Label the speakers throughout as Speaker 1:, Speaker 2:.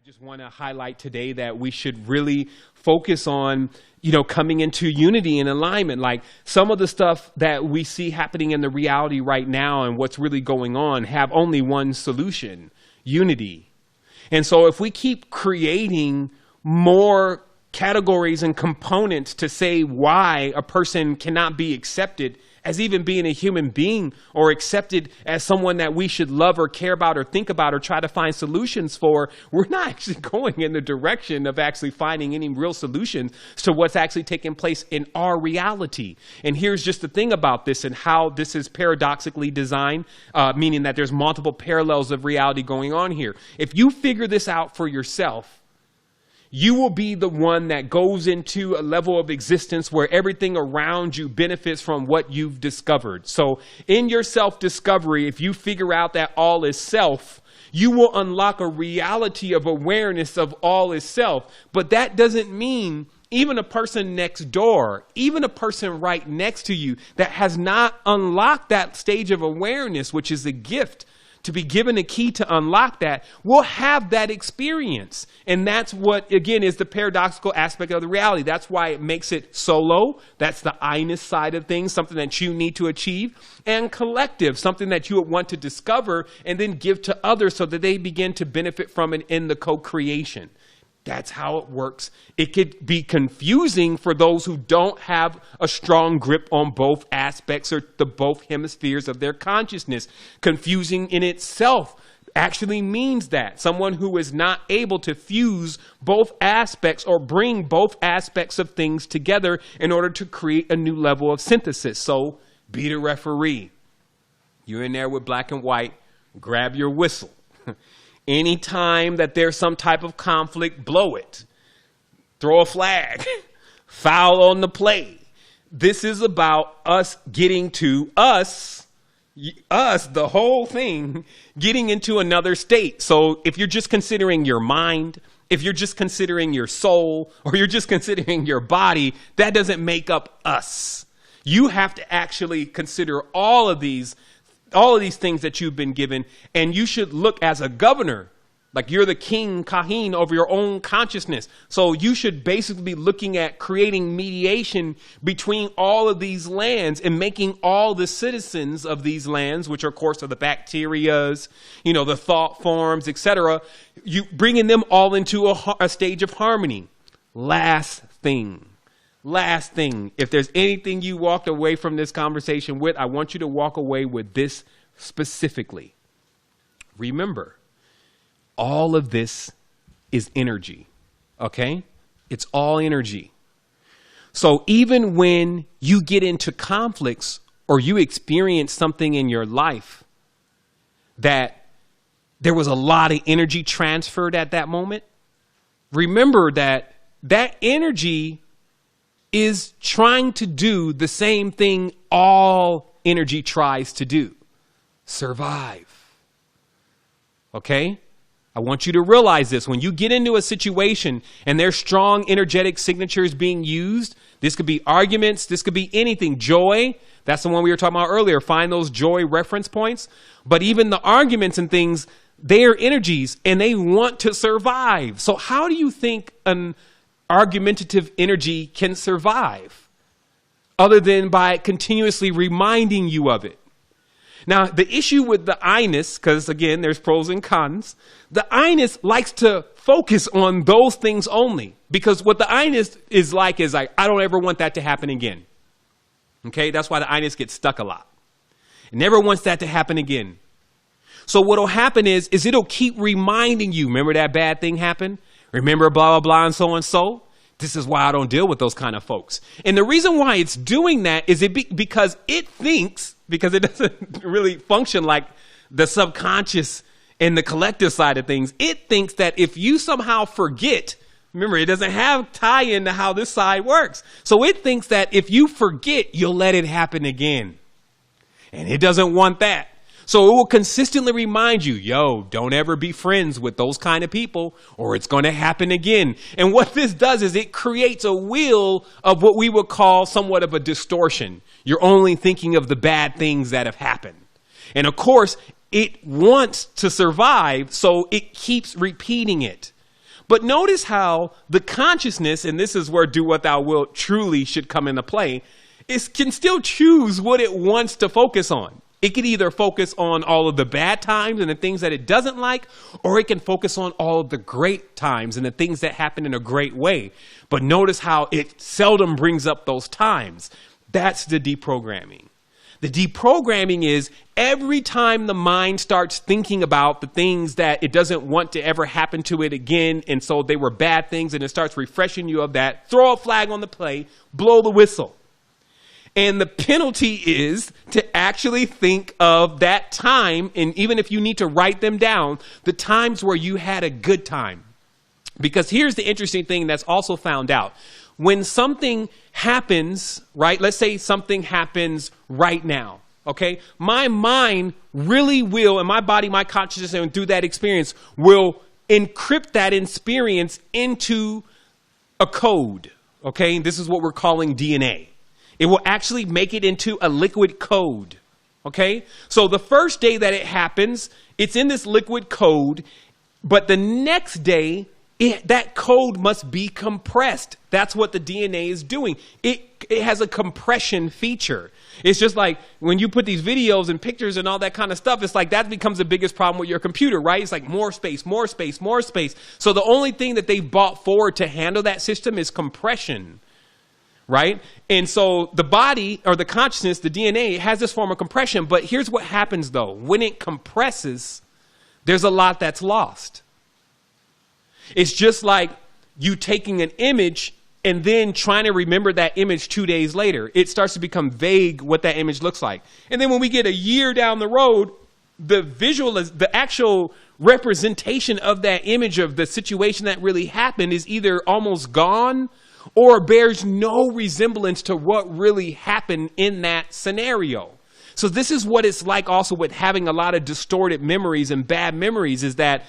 Speaker 1: just want to highlight today that we should really focus on, coming into unity and alignment. Like some of the stuff that we see happening in the reality right now and what's really going on have only one solution: unity. And so if we keep creating more categories and components to say why a person cannot be accepted as even being a human being, or accepted as someone that we should love or care about or think about or try to find solutions for, we're not actually going in the direction of actually finding any real solutions to what's actually taking place in our reality. And here's just the thing about this and how this is paradoxically designed, meaning that there's multiple parallels of reality going on here. If you figure this out for yourself, you will be the one that goes into a level of existence where everything around you benefits from what you've discovered. So in your self-discovery, if you figure out that all is self, you will unlock a reality of awareness of all is self. But that doesn't mean even a person next door, even a person right next to you that has not unlocked that stage of awareness, which is a gift, to be given a key to unlock that, will have that experience. And that's what, again, is the paradoxical aspect of the reality. That's why it makes it solo. That's the I-ness side of things, something that you need to achieve. And collective, something that you would want to discover and then give to others so that they begin to benefit from it in the co-creation. That's how it works. It could be confusing for those who don't have a strong grip on both aspects or the both hemispheres of their consciousness. Confusing in itself actually means that someone who is not able to fuse both aspects or bring both aspects of things together in order to create a new level of synthesis. So be the referee. You're in there with black and white. Grab your whistle. Anytime that there's some type of conflict, blow it. Throw a flag. Foul on the play. This is about us getting to us, the whole thing, getting into another state. So if you're just considering your mind, if you're just considering your soul, or you're just considering your body, that doesn't make up us. You have to actually consider all of these things that you've been given, and you should look as a governor, like you're the king, Kahin, over your own consciousness. So you should basically be looking at creating mediation between all of these lands and making all the citizens of these lands, which are, of course, are the bacterias, the thought forms, etc., you bringing them all into a stage of harmony. Last thing, if there's anything you walked away from this conversation with, I want you to walk away with this specifically. Remember, all of this is energy, okay? It's all energy. So even when you get into conflicts or you experience something in your life that there was a lot of energy transferred at that moment, remember that energy is trying to do the same thing all energy tries to do: survive. Okay? I want you to realize this. When you get into a situation and there's strong energetic signatures being used, this could be arguments, this could be anything. Joy, that's the one we were talking about earlier. Find those joy reference points. But even the arguments and things, they are energies and they want to survive. So how do you think an argumentative energy can survive other than by continuously reminding you of it? Now, the issue with the I-ness, because again, there's pros and cons, the I-ness likes to focus on those things only, because what the I-ness is like, I don't ever want that to happen again. Okay, that's why the I-ness gets stuck a lot. It never wants that to happen again. So what will happen is it'll keep reminding you, remember that bad thing happened? Remember blah, blah, blah, and so and so? This is why I don't deal with those kind of folks. And the reason why it's doing that is because it thinks, because it doesn't really function like the subconscious and the collective side of things, it thinks that if you somehow forget, remember, it doesn't have tie-in to how this side works. So it thinks that if you forget, you'll let it happen again. And it doesn't want that. So it will consistently remind you, don't ever be friends with those kind of people or it's going to happen again. And what this does is it creates a wheel of what we would call somewhat of a distortion. You're only thinking of the bad things that have happened. And of course, it wants to survive, so it keeps repeating it. But notice how the consciousness, and this is where do what thou wilt truly should come into play, can still choose what it wants to focus on. It can either focus on all of the bad times and the things that it doesn't like, or it can focus on all of the great times and the things that happen in a great way. But notice how it seldom brings up those times. That's the deprogramming. The deprogramming is every time the mind starts thinking about the things that it doesn't want to ever happen to it again, and so they were bad things, and it starts refreshing you of that, throw a flag on the play, blow the whistle. And the penalty is to actually think of that time, and even if you need to write them down, the times where you had a good time. Because here's the interesting thing that's also found out. When something happens, right, let's say something happens right now, okay? My mind really will, and my body, my consciousness, and through that experience, will encrypt that experience into a code, okay? This is what we're calling DNA. It will actually make it into a liquid code, okay? So the first day that it happens, it's in this liquid code, but the next day, that code must be compressed. That's what the DNA is doing. It has a compression feature. It's just like when you put these videos and pictures and all that kind of stuff, it's like that becomes the biggest problem with your computer, right? It's like more space, more space, more space. So the only thing that they've brought forward to handle that system is compression, right? And so the body or the consciousness, the DNA, has this form of compression. But here's what happens, though. When it compresses, there's a lot that's lost. It's just like you taking an image and then trying to remember that image 2 days later. It starts to become vague what that image looks like. And then when we get a year down the road, the actual representation of that image of the situation that really happened is either almost gone or bears no resemblance to what really happened in that scenario. So this is what it's like also with having a lot of distorted memories and bad memories, is that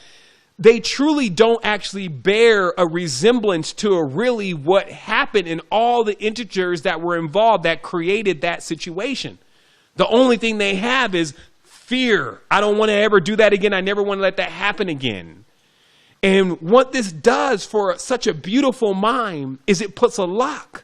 Speaker 1: they truly don't actually bear a resemblance to really what happened and all the integers that were involved that created that situation. The only thing they have is fear. I don't want to ever do that again. I never want to let that happen again. And what this does for such a beautiful mind is it puts a lock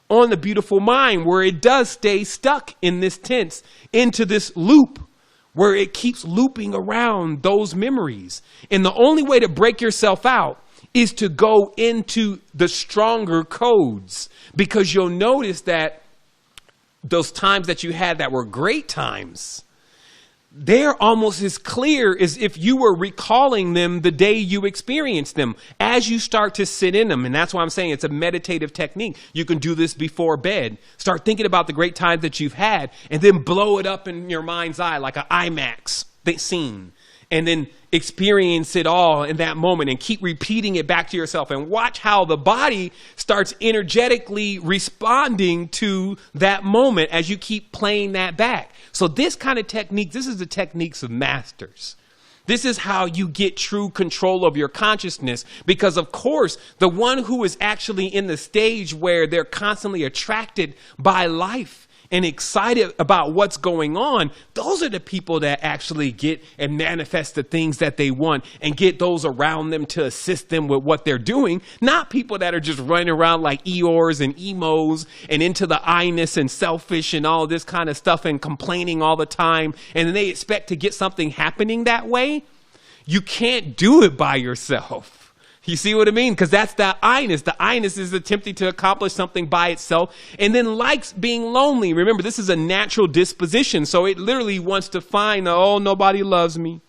Speaker 1: on the beautiful mind where it does stay stuck in this tense, into this loop, where it keeps looping around those memories. And the only way to break yourself out is to go into the stronger codes, because you'll notice that those times that you had that were great times, they're almost as clear as if you were recalling them the day you experienced them as you start to sit in them. And that's why I'm saying it's a meditative technique. You can do this before bed. Start thinking about the great times that you've had and then blow it up in your mind's eye like an IMAX scene. And then experience it all in that moment and keep repeating it back to yourself, and watch how the body starts energetically responding to that moment as you keep playing that back. So this kind of technique, this is the techniques of masters. This is how you get true control of your consciousness, because of course, the one who is actually in the stage where they're constantly attracted by life and excited about what's going on, those are the people that actually get and manifest the things that they want and get those around them to assist them with what they're doing. Not people that are just running around like Eeyores and emos and into the I-ness and selfish and all this kind of stuff and complaining all the time, and then they expect to get something happening that way. You can't do it by yourself. You see what I mean? Because that's the I-ness. The I-ness is attempting to accomplish something by itself and then likes being lonely. Remember, this is a natural disposition. So it literally wants to find, oh, nobody loves me.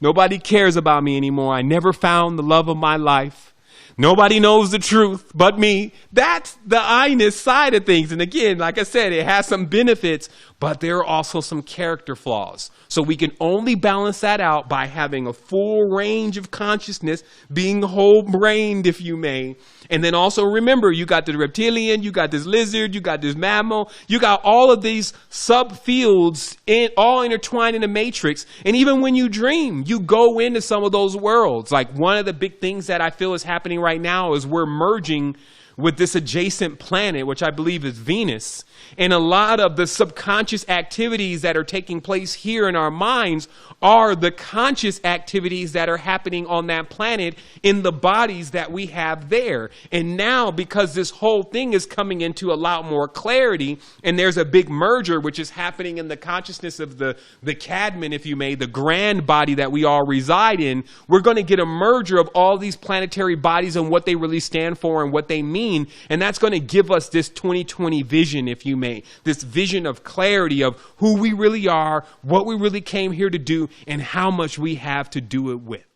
Speaker 1: Nobody cares about me anymore. I never found the love of my life. Nobody knows the truth but me. That's the I-ness side of things. And again, like I said, it has some benefits, but there are also some character flaws. So we can only balance that out by having a full range of consciousness, being whole-brained, if you may. And then also remember, you got the reptilian, you got this lizard, you got this mammal, you got all of these subfields all intertwined in a matrix. And even when you dream, you go into some of those worlds. Like one of the big things that I feel is happening right now is we're merging with this adjacent planet, which I believe is Venus. And a lot of the subconscious activities that are taking place here in our minds are the conscious activities that are happening on that planet in the bodies that we have there. And now, because this whole thing is coming into a lot more clarity, and there's a big merger which is happening in the consciousness of the Cadman, if you may, the grand body that we all reside in, we're going to get a merger of all these planetary bodies and what they really stand for and what they mean. And that's going to give us this 2020 vision, if you may, this vision of clarity of who we really are, what we really came here to do, and how much we have to do it with.